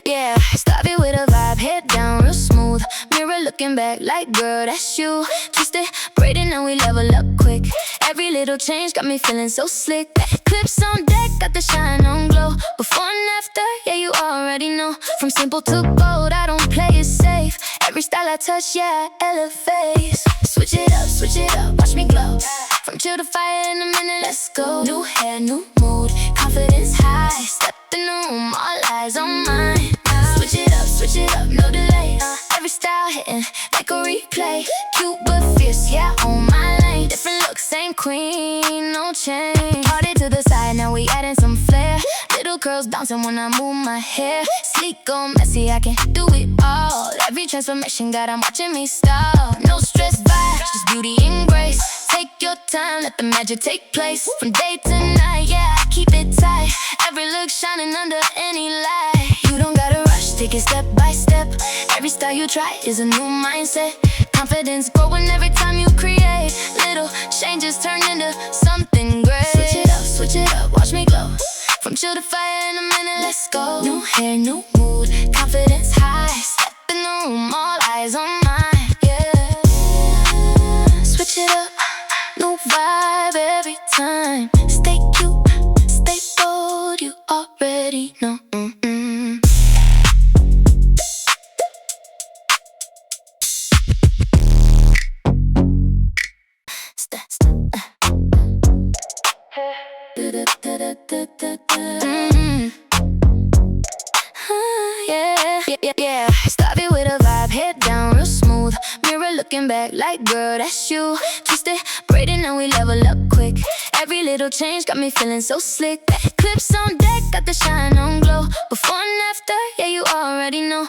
Yeah. Started with a vibe, head down real smooth. Mirror looking back like, girl, that's you. Twisted, braided, now we level up quick. Every little change got me feeling so slick. Clips on deck, got the shine on glow. Before and after, yeah, you already know. From simple to bold, I don't play it safe. Every style I touch, yeah, I elevate. Switch it up, watch me glow. From chill to fire in a minute, let's go. New hair, new mood, confidence high. Step in the room, all eyes on mine. Switch it up, no delay. Every style hitting like a replay. Cute but fierce, yeah, on my lane. Different looks, same queen, no change. Party to the side, now we adding some flair. Little curls bouncing when I move my hair. Sleek or messy, I can do it all. Every transformation, God, I'm watching me style. No stress vibes, just beauty and grace. Take your time, let the magic take place. From day to night, yeah, I keep it tight. Every look shining under any light. You don't gotta rush, take it step by step. Every style you try is a new mindset. Confidence growing every time you create. Little changes turn into something great. Switch it up, watch me glow. From chill to fire in a minute, let's go. New hair, new mood, confidence high. Step in the room, all eyes on mine, yeah. Switch it up, new vibe every time. Stay cute, stay bold, you already know. Yeah. Started with a vibe, head down real smooth. Mirror looking back like, girl, that's you. Twisted, braided, now we level up quick. Every little change got me feeling so slick. Clips on deck, got the shine on glow. Before and after, yeah, you already know.